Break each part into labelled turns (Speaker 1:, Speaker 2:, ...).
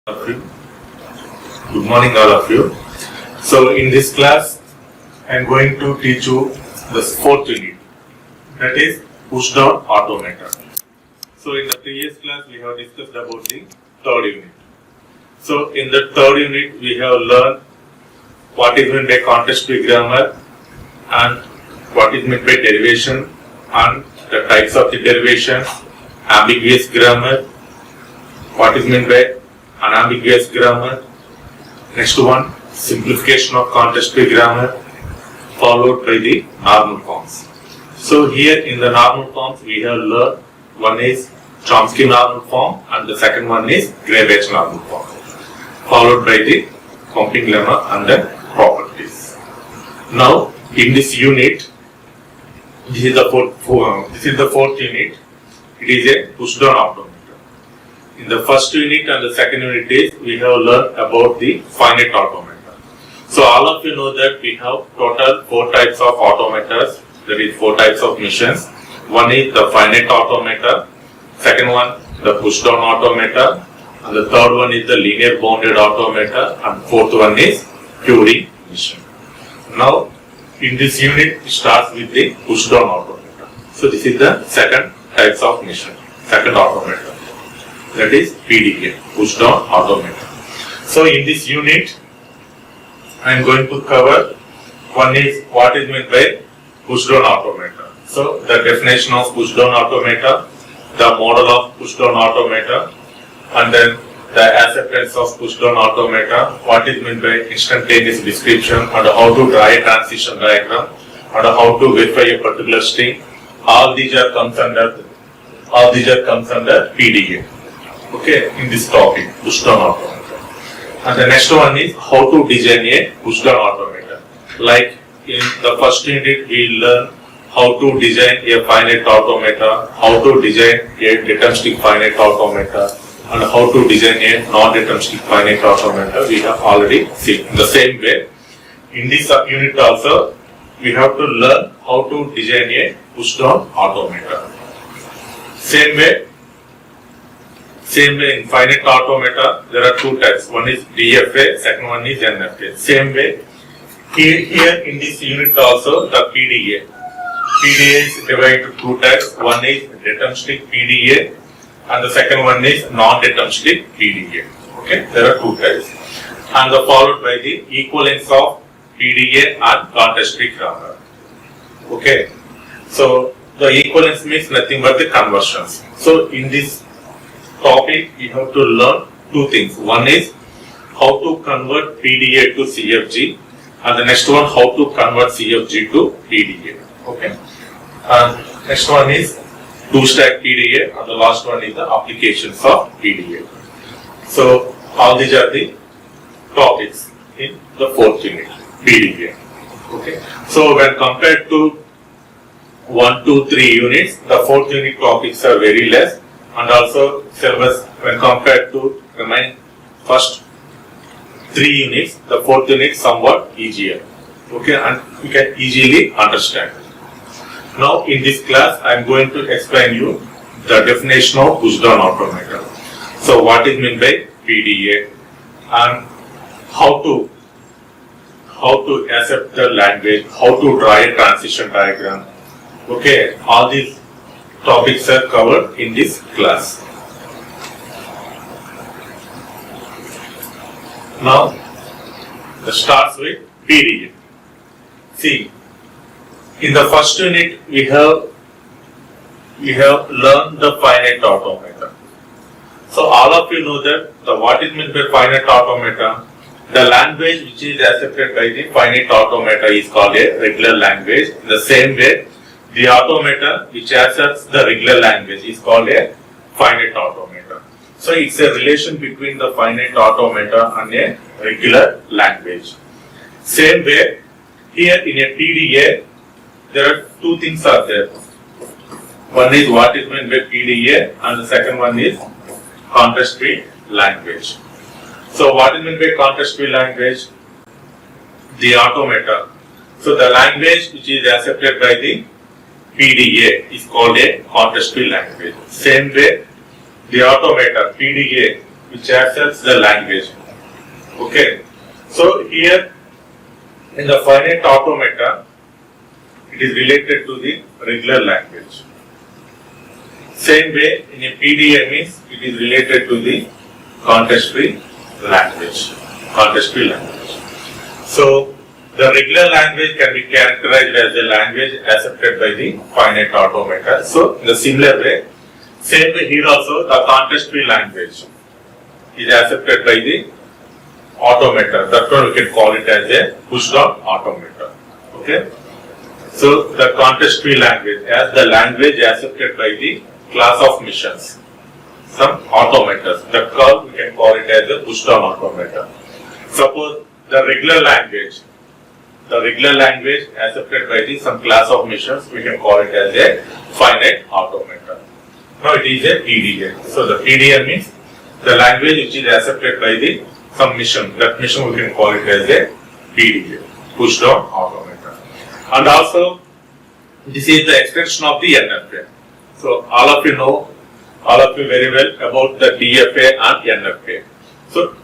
Speaker 1: of you. Good morning, all of you. So, in this class, I am going to teach you the fourth unit, that is push down automata. So, in the previous class, we have discussed about the third unit. So, in the third unit, we have learned what is meant by context-free grammar and what is meant by derivation and the types of the derivation, ambiguous grammar, what is meant by unambiguous grammar. Next one, simplification of context-free grammar, followed by the normal forms. So here in the normal forms, we have learned one is Chomsky normal form and the second one is Gray-Bach normal form, followed by the Komping lemma and then properties. Now in this unit, this is the fourth unit. It is a push-down automata. In the first unit and the second unit we have learned about the finite automata. So all of you know that we have total 4 types of automatas, that is 4 types of missions. One is the finite automata, second one the push-down automata, and the third one is the linear bounded automata, and fourth one is Turing mission. Now in this unit it starts with the push-down automata. So this is the second types of mission, second automata. That is PDA, push down automata. So in this unit, I am going to cover one is what is meant by push down automata. So the definition of push down automata, the model of push down automata, and then the acceptance of push down automata, what is meant by instantaneous description, and how to draw a transition diagram, and how to verify a particular string. All these are comes under PDA. Okay, in this topic, push-down automata. And the next one is how to design a push-down automata. Like in the first unit, we learn how to design a finite automata, how to design a deterministic finite automata, and how to design a non-deterministic finite automata. We have already seen. In the same way, in this unit also, we have to learn how to design a push-down automata. Same way in finite automata, there are 2 types. One is DFA, second one is NFA. Same way, here in this unit also, the PDA. PDA is divided into 2 types. One is deterministic PDA and the second one is non-deterministic PDA. Okay, there are 2 types. And followed by the equivalence of PDA and context-free grammar. Okay, so the equivalence means nothing but the conversions. So in this topic, you have to learn 2 things. One is how to convert PDA to CFG, and the next one how to convert CFG to PDA. Okay. And next one is 2-stack PDA, and the last one is the applications of PDA. So all these are the topics in the 4th unit, PDA. Okay. So when compared to 1, 2, 3 units, the 4th unit topics are very less. And also syllabus when compared to the first 3 units, the 4th unit somewhat easier. Okay, and you can easily understand. Now in this class, I am going to explain you the definition of push-down automata. So what is meant by PDA and how to accept the language, how to draw a transition diagram. Okay, all these topics are covered in this class. Now, let's start with PDA. See, in the first unit we have learned the finite automata. So all of you know that what is meant by finite automata. The language which is accepted by the finite automata is called a regular language. In the same way, the automata which accepts the regular language is called a finite automata. So it's a relation between the finite automata and a regular language. Same way, here in a PDA, there are 2 things are there. One is what is meant by PDA and the second one is context-free language. So what is meant by context-free language? The automata. So the language which is accepted by the PDA is called a context-free language. Same way, the automata PDA which accepts the language. Okay. So here in the finite automata, it is related to the regular language. Same way in a PDA means it is related to the context-free language. Context-free language. So the regular language can be characterized as a language accepted by the finite automata. So in the similar way, same way here also the context-free language is accepted by the automata. That's why we can call it as a push-down automata. Okay. So the context-free language as the language accepted by the class of missions, some automatas. That call we can call it as a push-down automata. Suppose the regular language accepted by the some class of missions, we can call it as a finite automata. Now it is a PDA. So the PDA means the language which is accepted by the some mission. That mission we can call it as a PDA, push-down automata. And also this is the extension of the NFA. So all of you very well about the DFA and NFA. So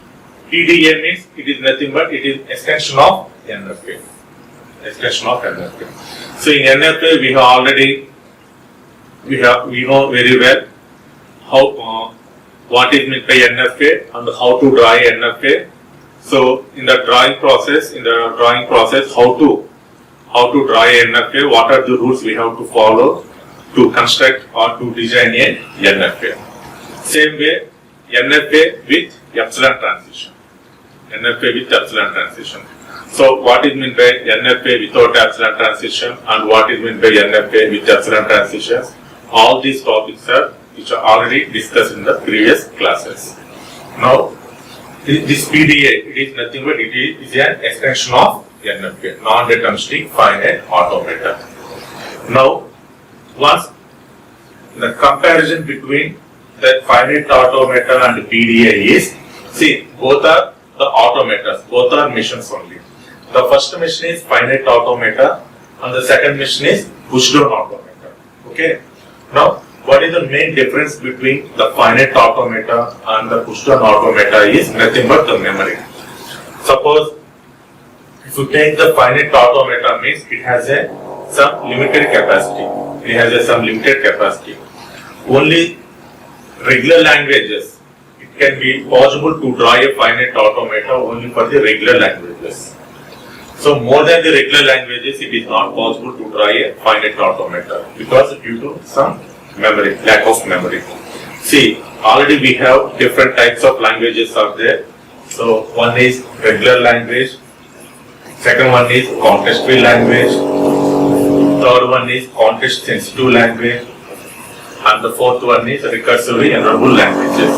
Speaker 1: PDA means it is nothing but it is extension of NFA. Extension of NFA. So in NFA we know very well how what is meant by NFA and how to draw a NFA. So in the drawing process, how to draw a NFA, what are the rules we have to follow to construct or to design a NFA. Same way, NFA with epsilon transition. NFA with epsilon transition. So what is meant by NFA without epsilon transition and what is meant by NFA with epsilon transitions? All these topics which are already discussed in the previous classes. Now, this PDA, it is nothing but it is an extension of NFA, non-deterministic finite automata. Now, once the comparison between the finite automata and PDA is, see, both are the automatas, both are missions only. The first mission is finite automata and the second mission is push-down automata. Okay. Now, what is the main difference between the finite automata and the push-down automata is nothing but the memory. Suppose if you take the finite automata means it has some limited capacity. It has some limited capacity. Only regular languages, it can be possible to draw a finite automata only for the regular languages. So more than the regular languages, it is not possible to draw a finite automata because due to some memory, lack of memory. See, already we have different types of languages are there. So one is regular language, second one is context-free language, third one is context-sensitive language, and the fourth one is recursively enumerable languages.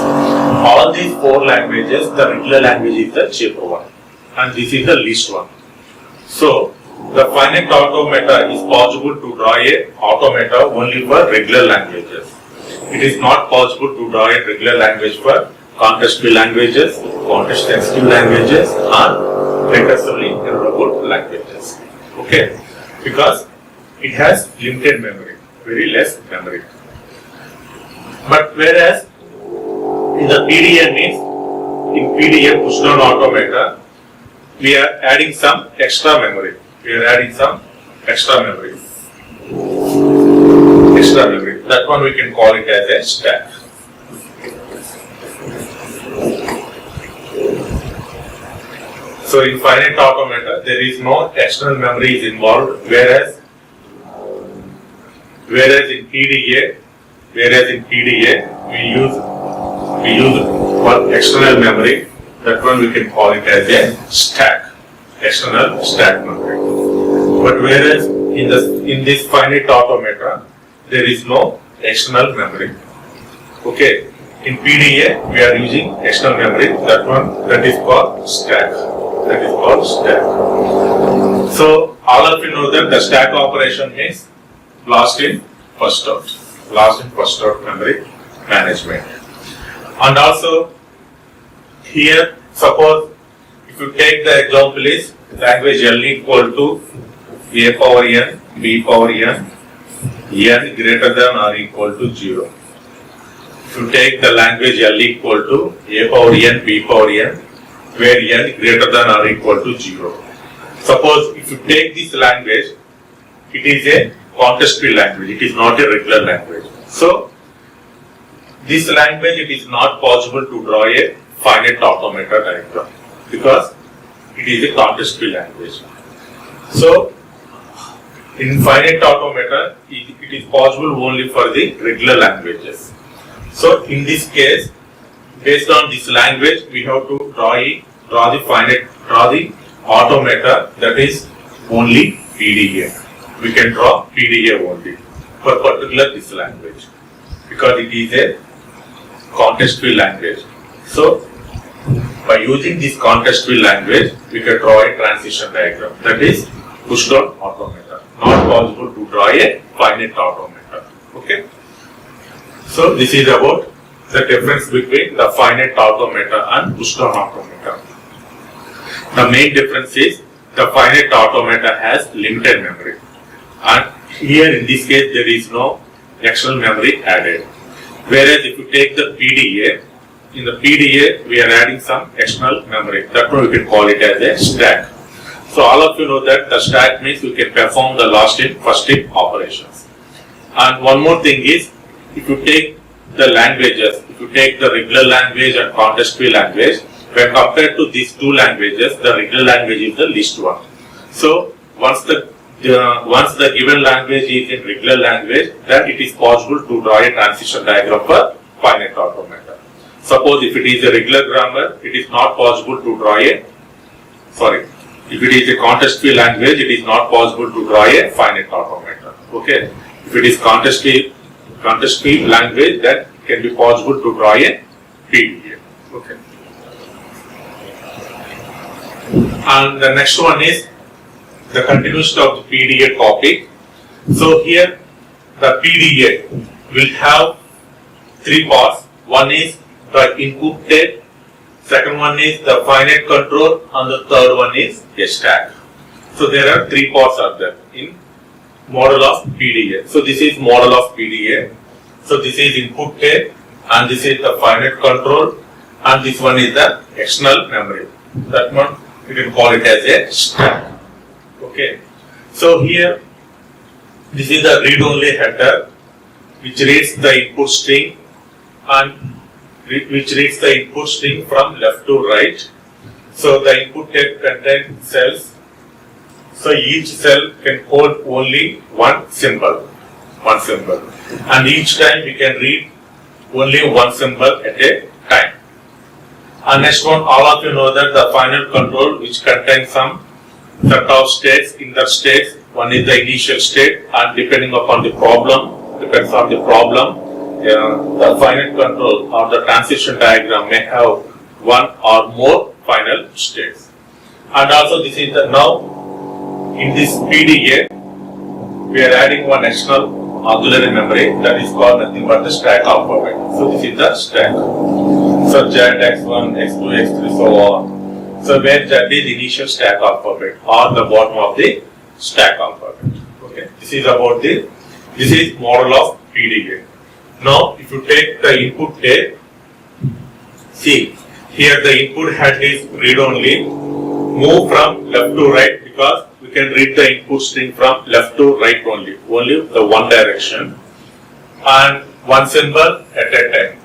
Speaker 1: All these four languages, the regular language is the cheaper one, and this is the least one. So the finite automata is possible to draw a automata only for regular languages. It is not possible to draw a regular language for context-free languages, context-sensitive languages, and recursively enumerable languages. Okay, because it has limited memory, very less memory. But whereas in the PDA means, in PDA push-down automata, we are adding some extra memory. Extra memory. That one we can call it as a stack. So in finite automata, there is no external memory is involved, whereas in PDA we use one external memory. That one we can call it as a stack, external stack memory. But whereas in this finite automata, there is no external memory. Okay, in PDA we are using external memory. That is called stack. So all of you know that the stack operation means last in first out memory management. And also here, suppose if you take the example is language L equal to A power n, B power n, n greater than or equal to 0. if you take the language L equal to A power n, B power n, where n greater than or equal to 0. Suppose if you take this language, it is a context-free language, it is not a regular language. So, this language, it is not possible to draw a finite automata diagram because it is a context-free language. So, in finite automata, it is possible only for the regular languages. So, in this case, based on this language, we have to draw the automata that is only PDA. We can draw PDA only for particular this language because it is a context-free language. So, by using this context-free language, we can draw a transition diagram that is push-down automata. Not possible to draw a finite automata. Okay. So, this is about the difference between the finite automata and push-down automata. The main difference is the finite automata has limited memory, and here in this case there is no external memory added. Whereas if you take the PDA, in the PDA we are adding some external memory. That one we can call it as a stack. So all of you know that the stack means we can perform the last in, first in operations. And one more thing is, if you take the languages, if you take the regular language and context-free language, when compared to these two languages, the regular language is the least one. So once the given language is in regular language, then it is possible to draw a transition diagram for finite automata. Suppose if it is a regular grammar, it is not possible to draw if it is a context-free language, it is not possible to draw a finite automata. Okay. If it is context-free language, then it can be possible to draw a PDA. Okay. And the next one is the continuation of the PDA topic. So here the PDA will have three parts. One is the input tape, second one is the finite control, and the third one is a stack. So there are three parts are there in model of PDA. So this is model of PDA. So this is input tape, and this is the finite control, and this one is the external memory. That one we can call it as a stack. Okay. So here this is the read-only header which reads the input string from left to right. So the input tape contains cells. So each cell can hold only one symbol, and each time we can read only one symbol at a time. And next one, all of you know that the final control which contains some set of states, in that states, one is the initial state, and depending upon the problem, the finite control or the transition diagram may have one or more final states. And also this is the now in this PDA we are adding one external auxiliary memory that is called nothing but the stack alphabet. So this is the stack. So Z, X1, X2, X3, so on. So where Z is initial stack alphabet or the bottom of the stack alphabet. Okay. This is model of PDA. Now if you take the input tape, see here the input head is read only, move from left to right because we can read the input string from left to right only the one direction, and one symbol at a time.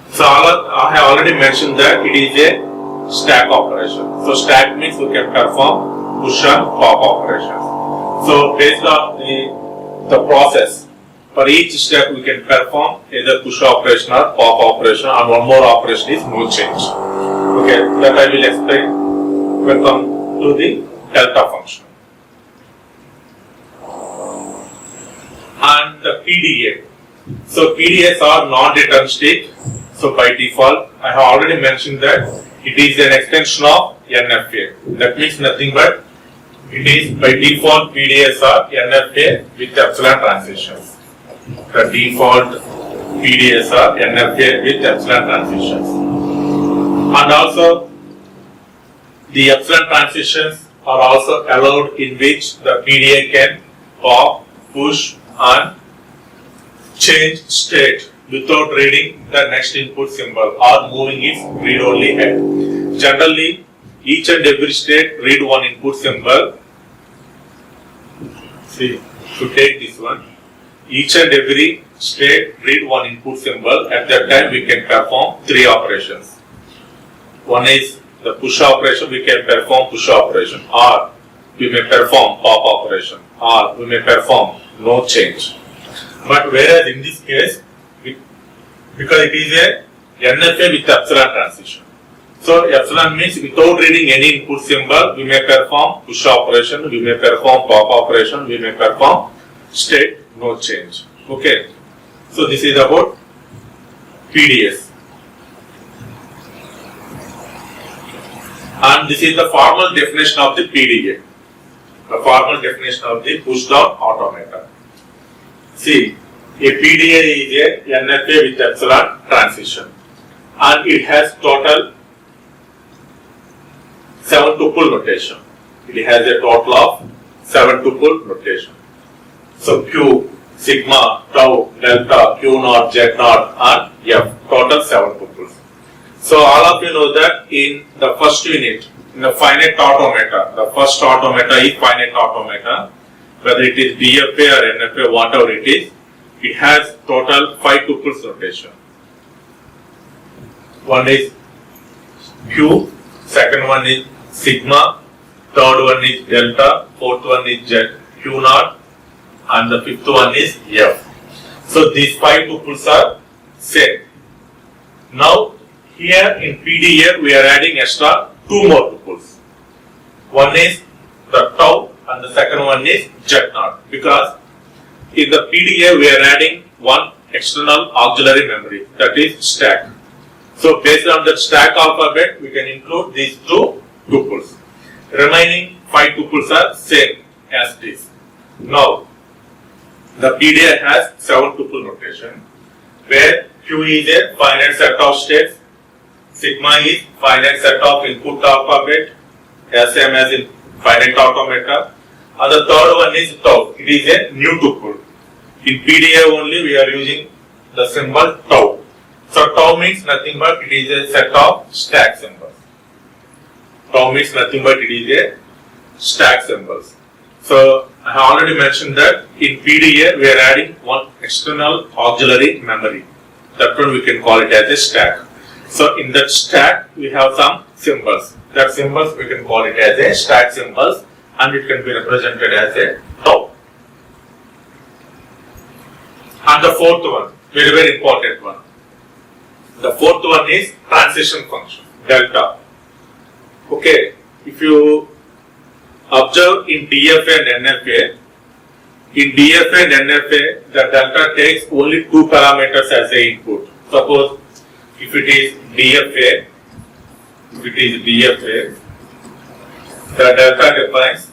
Speaker 1: So I have already mentioned that it is a stack operation. So stack means we can perform push and pop operations. So based on the process, for each step we can perform either push operation or pop operation, and one more operation is move change. Okay, that I will explain when come to the delta function. And the PDA. So PDAs are non-deterministic. So by default, I have already mentioned that it is an extension of NFA. That means nothing but it is by default PDAs are NFA with epsilon transitions. The default PDAs are NFA with epsilon transitions. And also the epsilon transitions are also allowed in which the PDA can pop, push and change state without reading the next input symbol or moving its read-only head. Generally, each and every state read one input symbol. See, to take this one, each and every state read one input symbol. At that time, we can perform three operations. One is the push operation, we can perform push operation, or we may perform pop operation, or we may perform no change. But whereas in this case, because it is a NFA with epsilon transition. So epsilon means without reading any input symbol, we may perform push operation, we may perform pop operation, we may perform state no change. Okay. So this is about PDS. And this is the formal definition of the PDA. The formal definition of the push down automata. See, a PDA is a NFA with epsilon transition, and it has total 7 tuple notation. It has a total of 7 tuple notation. So Q, sigma, tau, delta, Q naught, Z naught, and F, total 7 tuples. So all of you know that in the first unit, in the finite automata, the first automata is finite automata, whether it is DFA or NFA, whatever it is, it has total 5 tuples notation. One is Q, second one is sigma, third one is delta, fourth one is Z, Q naught, and the fifth one is F. So these 5 tuples are same. Now here in PDA we are adding extra 2 more tuples. One is the tau and the second one is Z naught, because in the PDA we are adding one external auxiliary memory, that is stack. So based on that stack alphabet we can include these 2 tuples. Remaining 5 tuples are same as this. Now the PDA has 7 tuple notation, where Q is a finite set of states, sigma is finite set of input alphabet, same as in finite automata, and the third one is tau. It is a new tuple. In PDA only we are using the symbol tau. So tau means nothing but it is a set of stack symbols. Tau means nothing but it is a stack symbols. So I have already mentioned that in PDA we are adding one external auxiliary memory. That one we can call it as a stack. So in that stack we have some symbols. That symbols we can call it as a stack symbols, and it can be represented as a tau. And the fourth one, very very important one. The fourth one is transition function, delta. Okay, if you observe in DFA and NFA, in DFA and NFA, the delta takes only 2 parameters as a input. Suppose if it is DFA, the delta defines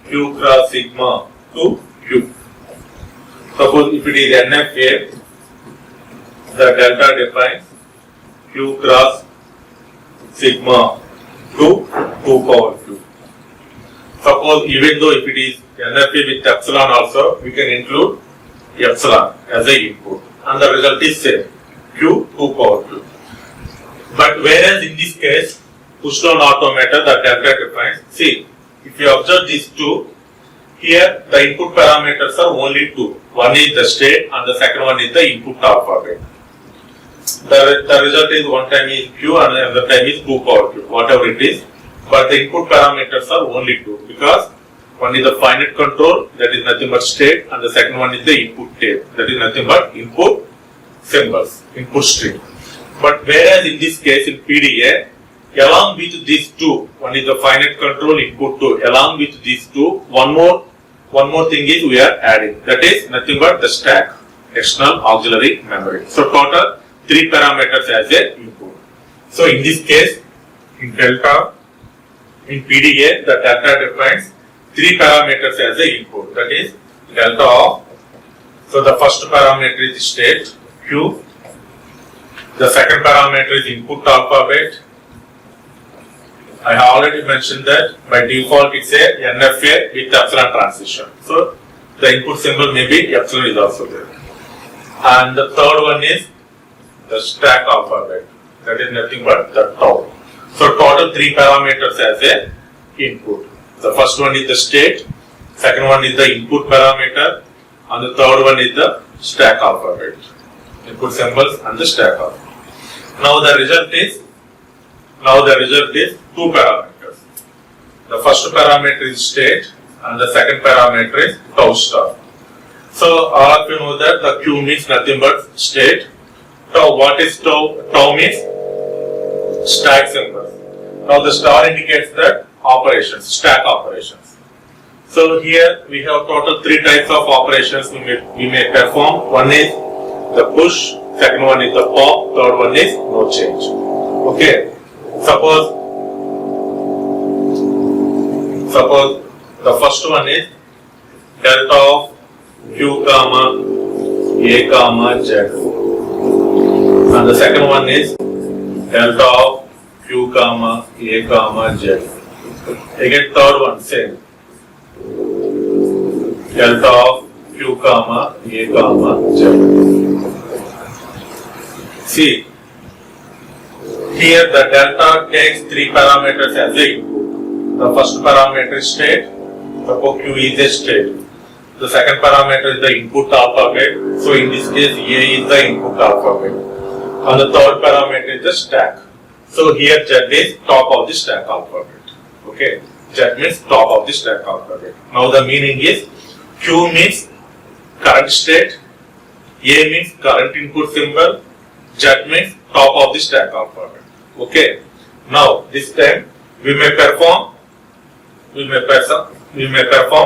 Speaker 1: Q cross sigma to Q. Suppose if it is NFA, the delta defines Q cross sigma to 2 power Q. Suppose even though if it is NFA with epsilon also, we can include epsilon as a input, and the result is same, Q 2 power Q. But whereas in this case, push down automata, the delta defines, see, if you observe these two, here the input parameters are only 2. One is the state and the second one is the input alphabet. The result is one time is Q and another time is 2 power Q, whatever it is. But the input parameters are only 2, because one is the finite control, that is nothing but state, and the second one is the input tape, that is nothing but input symbols, input string. But whereas in this case in PDA, along with these two, one is the finite control input 2, along with these two, one more thing is we are adding, that is nothing but the stack, external auxiliary memory. So total 3 parameters as a input. So in this case, in delta, in PDA, the delta defines 3 parameters as a input, that is delta of, so the first parameter is state, Q, the second parameter is input alphabet. I have already mentioned that by default it's a NFA with epsilon transition. So the input symbol may be epsilon is also there. and the third one is the stack alphabet. That is nothing but the tau. So total 3 parameters as a input. The first one is the state, second one is the input parameter, and the third one is the stack alphabet. Input symbols and the stack alphabet. Now the result is 2 parameters. The first parameter is state and the second parameter is tau star. So all of you know that the Q means nothing but state. Tau, what is tau? Tau means stack symbol. Now the star indicates that operations, stack operations. So here we have total 3 types of operations we may perform. One is the push, second one is the pop, third one is no change. Okay. Suppose the first one is delta of Q comma A comma Z, and the second one is delta of Q comma A comma Z. Again third one same, delta of Q comma A comma Z. See, here the delta takes 3 parameters as a input. The first parameter is state, suppose Q is a state. The second parameter is the input alphabet, so in this case A is the input alphabet. And the third parameter is the stack. So here Z is top of the stack alphabet. Okay, Z means top of the stack alphabet. Now the meaning is Q means current state, A means current input symbol, Z means top of the stack alphabet. Okay. Now this time we may perform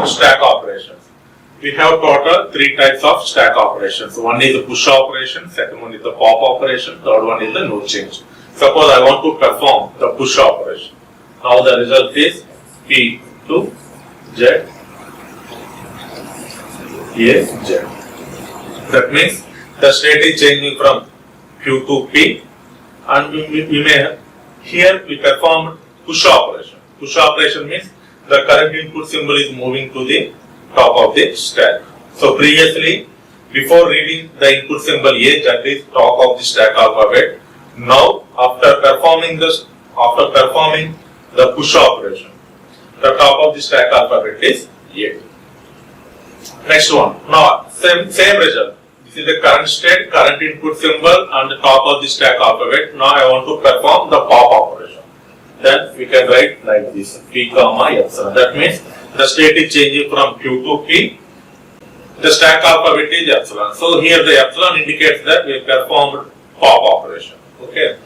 Speaker 1: stack operations. We have total 3 types of stack operations. One is the push operation, second one is the pop operation, third one is the no change. Suppose I want to perform the push operation. Now the result is P to Z, A, Z. That means the state is changing from Q to P, and we may, here we perform push operation. Push operation means the current input symbol is moving to the top of the stack. So previously, before reading the input symbol A, that is top of the stack alphabet. Now after performing the push operation, the top of the stack alphabet is A. Next one. Now same result. This is the current state, current input symbol, and the top of the stack alphabet. Now I want to perform the pop operation. Then we can write like this, P comma epsilon. That means the state is changing from Q to P. The stack alphabet is epsilon. So here the epsilon indicates that we performed pop operation. Okay.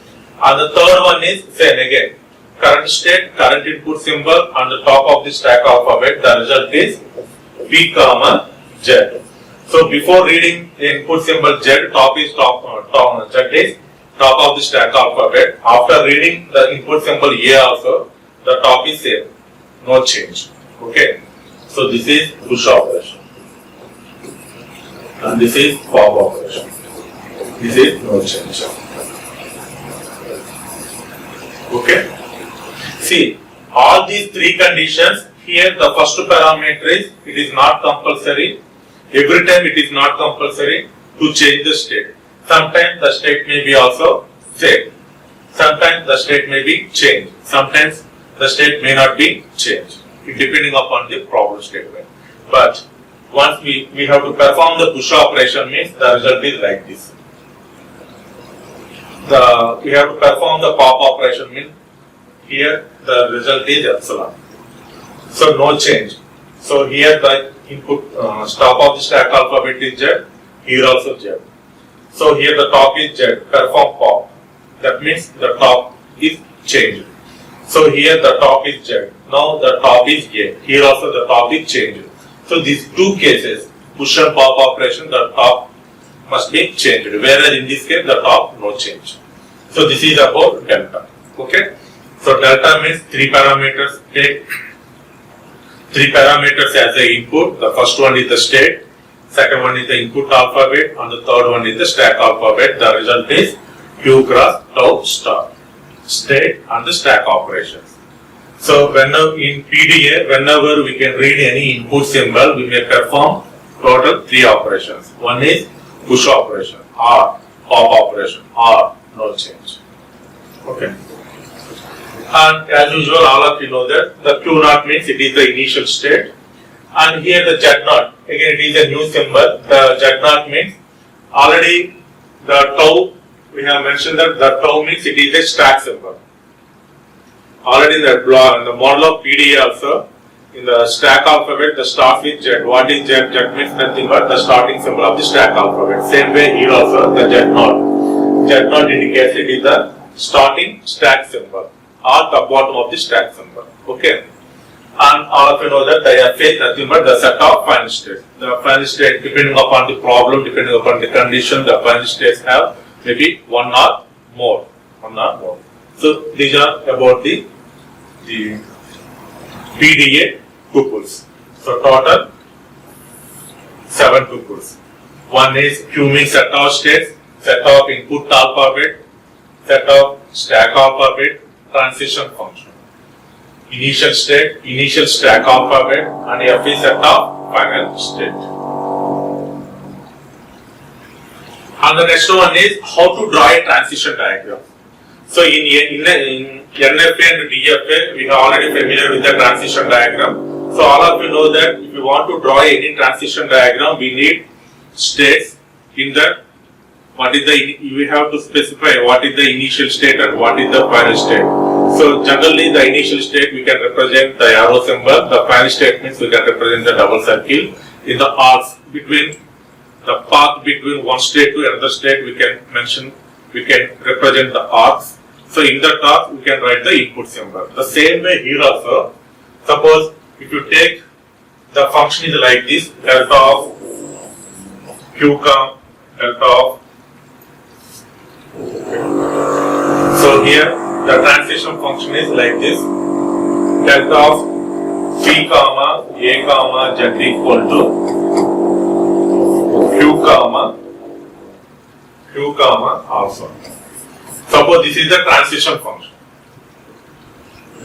Speaker 1: And the third one is same again. Current state, current input symbol, and the top of the stack alphabet. The result is P comma Z. So before reading the input symbol Z, top is Z is top of the stack alphabet. After reading the input symbol A also, the top is same, no change. Okay. So this is push operation, and this is pop operation. This is no change. Okay. See, all these 3 conditions. Here the first parameter is, it is not compulsory. Every time it is not compulsory to change the state. Sometimes the state may be also same. Sometimes the state may be changed. Sometimes the state may not be changed, depending upon the problem statement. But once we have to perform the push operation, means the result is like this. We have to perform the pop operation, means here the result is epsilon. So no change. So here the input top of the stack alphabet is Z, here also Z. So here the top is Z, perform pop. That means the top is changed. So here the top is Z. Now the top is A. Here also the top is changed. So these 2 cases, push and pop operation, the top must be changed. Whereas in this case the top no change. So this is about delta. Okay. So delta means 3 parameters. Take 3 parameters as the input. The first one is the state, second one is the input alphabet, and the third one is the stack alphabet. The result is Q cross tau star, state and the stack operations. So whenever in PDA, whenever we can read any input symbol, we may perform total 3 operations. One is push operation or pop operation or no change. Okay. And as usual, all of you know that the Q naught means it is the initial state, and here the Z naught, again it is a new symbol. The Z naught means already the tau, we have mentioned that the tau means it is a stack symbol. Already in the block, in the model of PDA also, in the stack alphabet, the start with Z. What is Z? Z means nothing but the starting symbol of the stack alphabet. Same way here also, the Z naught. Z naught indicates it is the starting stack symbol or the bottom of the stack symbol. Okay. And all of you know that the F is nothing but the set of final states. The final state, depending upon the problem, depending upon the condition, the final states have maybe one or more. So these are about the PDA tuples. So total 7 tuples. One is Q means set of states, set of input alphabet, set of stack alphabet, transition function. Initial state, initial stack alphabet, and F is set of final state. And the next one is how to draw a transition diagram. So in NFA and DFA, we are already familiar with the transition diagram. So all of you know that if you want to draw any transition diagram, we need states in that. We have to specify what is the initial state and what is the final state. So generally the initial state we can represent the arrow symbol, the final state means we can represent the double circle. In the arcs between the path between one state to another state, we can represent the arcs. So in the arc we can write the input symbol. The same way here also, suppose if you take the function is like this, delta of Q comma delta of. So here the transition function is like this, delta of P comma A comma Z equal to Q comma alpha. Suppose this is the transition function.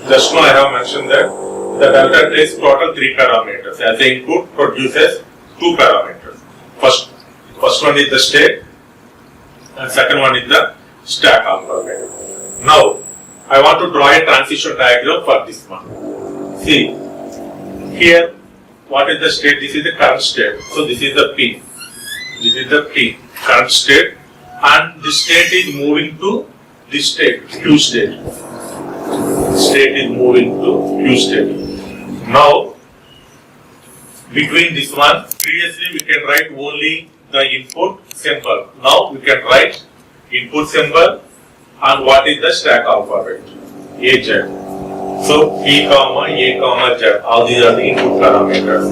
Speaker 1: Just now I have mentioned that the delta takes total 3 parameters. As the input produces 2 parameters. First one is the state and second one is the stack alphabet. Now I want to draw a transition diagram for this one. See, here what is the state? This is the current state. So this is the P. This is the P, current state, and this state is moving to this state, Q state. State is moving to Q state. Now, between this one, previously we can write only the input symbol. Now we can write input symbol and what is the stack alphabet, AZ. So P comma A comma Z, all these are the input parameters.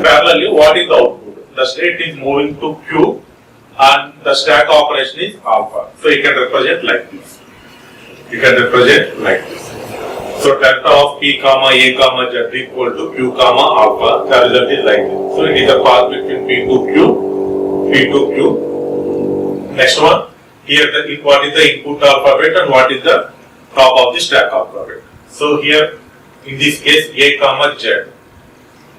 Speaker 1: Parallelly, what is the output? The state is moving to Q and the stack operation is alpha. So you can represent like this. So delta of P comma A comma Z equal to Q comma alpha. The result is like this. So it is the path between P to Q. Next one. Here what is the input alphabet and what is the top of the stack alphabet. So here in this case A comma Z,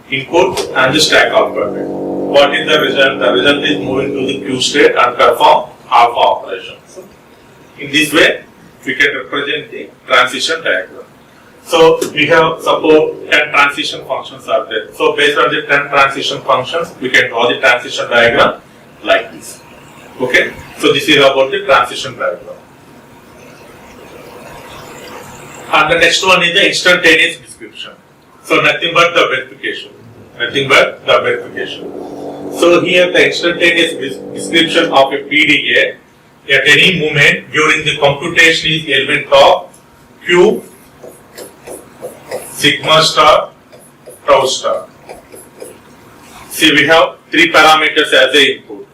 Speaker 1: input and the stack alphabet. What is the result? The result is moving to the Q state and perform alpha operation. So in this way we can represent the transition diagram. So we have suppose 10 transition functions are there. So based on the 10 transition functions, we can draw the transition diagram like this. Okay. So this is about the transition diagram. And the next one is the instantaneous description. So nothing but the verification. So here the instantaneous description of a PDA at any moment during the computation is element of Q, sigma star, tau star. See, we have 3 parameters as the input.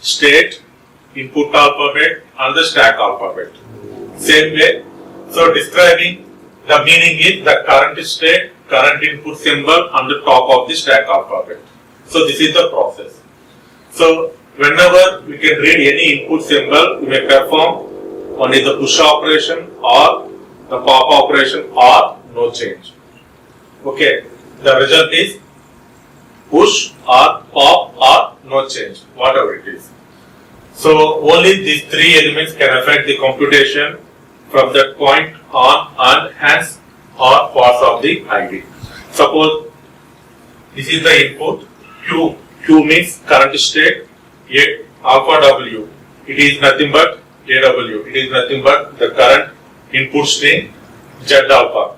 Speaker 1: State, input alphabet and the stack alphabet. Same way, so describing the meaning is the current state, current input symbol and the top of the stack alphabet. So this is the process. So whenever we can read any input symbol, we may perform one is the push operation or the pop operation or no change. Okay, the result is push or pop or no change, whatever it is. So only these three elements can affect the computation from that point on, and hence are parts of the ID. Suppose this is the input Q. Q means current state. Alpha W. It is nothing but AW. It is nothing but the current input string Z alpha,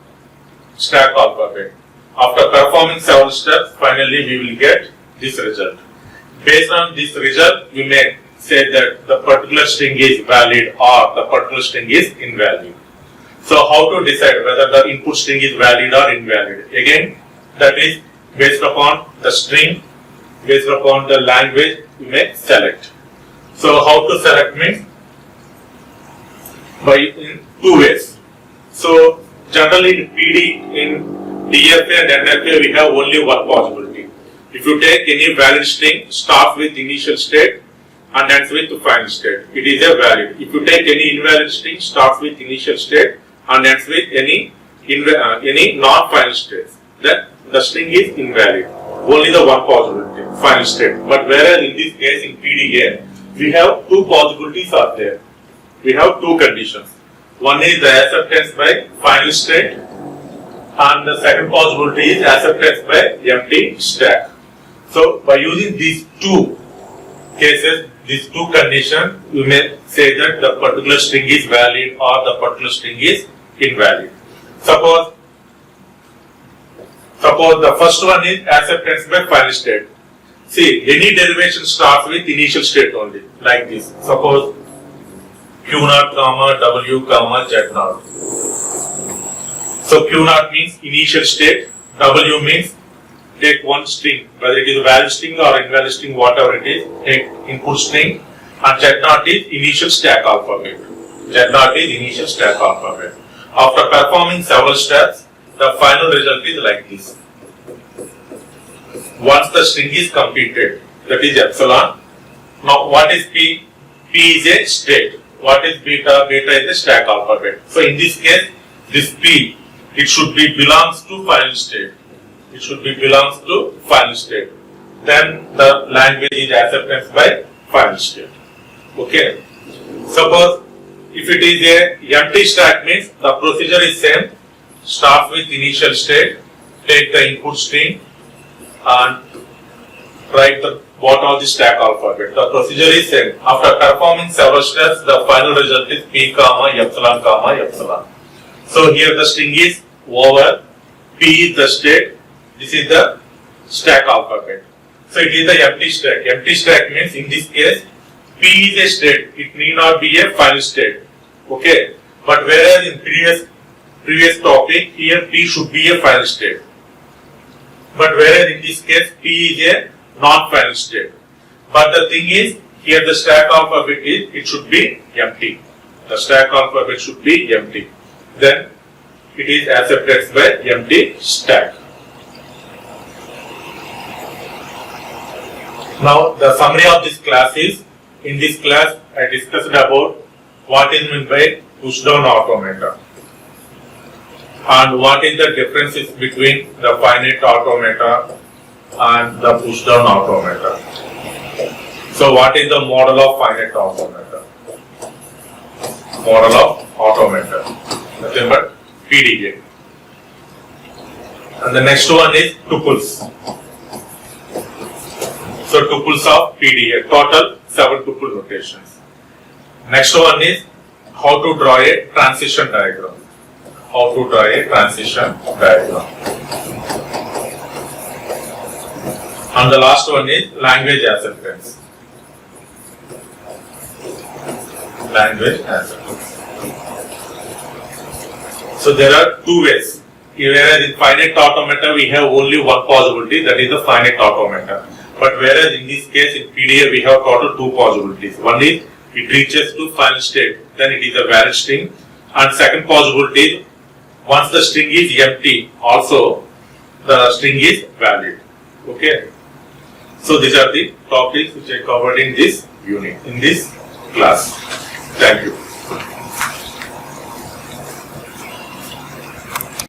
Speaker 1: stack alphabet. After performing several steps, finally we will get this result. Based on this result, we may say that the particular string is valid or the particular string is invalid. So how to decide whether the input string is valid or invalid? Again, that is based upon the string, based upon the language we may select. So how to select means in two ways. So generally in PD, in DFA and NFA we have only one possibility. If you take any valid string, starts with initial state and ends with the final state, it is a valid. If you take any invalid string, starts with initial state and ends with any non-final state, then the string is invalid. Only the one possibility, final state. But whereas in this case in PDA, we have two possibilities are there. We have two conditions. One is the acceptance by final state, and the second possibility is acceptance by empty stack. So by using these two cases, these two conditions, we may say that the particular string is valid or the particular string is invalid. Suppose the first one is acceptance by final state. See, any derivation starts with initial state only, like this. Suppose Q0, W, Z0. So Q0 means initial state, W means take one string, whether it is a valid string or invalid string, whatever it is, take input string, and Z0 is initial stack alphabet. Z0 is initial stack alphabet. After performing several steps, the final result is like this. Once the string is completed, that is epsilon. Now what is P? P is a state. What is beta? Beta is the stack alphabet. So in this case, this P, it should be belongs to final state. It should be belongs to final state. Then the language is acceptance by final state. Okay. Suppose if it is a empty stack means the procedure is same. Start with initial state, take the input string and write what are the stack alphabet. The procedure is same. After performing several steps, the final result is P, epsilon, epsilon. So here the string is over, P is the state, this is the stack alphabet. So it is the empty stack. Empty stack means in this case, P is a state, it need not be a final state. Okay. But whereas in previous topic, here P should be a final state. But whereas in this case, P is a non-final state. But the thing is, here the stack alphabet is, it should be empty. The stack alphabet should be empty. Then it is accepted by empty stack. Now the summary of this class is, in this class I discussed about what is meant by push down automata and what is the differences between the finite automata and the push down automata. So what is the model of finite automata? Model of automata, nothing but PDA. And the next one is tuples. So tuples of PDA, total 7 tuple notations. Next one is how to draw a transition diagram. How to draw a transition diagram. And the last one is language acceptance. Language acceptance. So there are two ways. Whereas in finite automata we have only one possibility, that is the finite automata. But whereas in this case in PDA we have total two possibilities. One is it reaches to final state, then it is a valid string. And second possibility is once the string is empty, also the string is valid. Okay. So these are the topics which I covered in this unit, in this class. Thank you.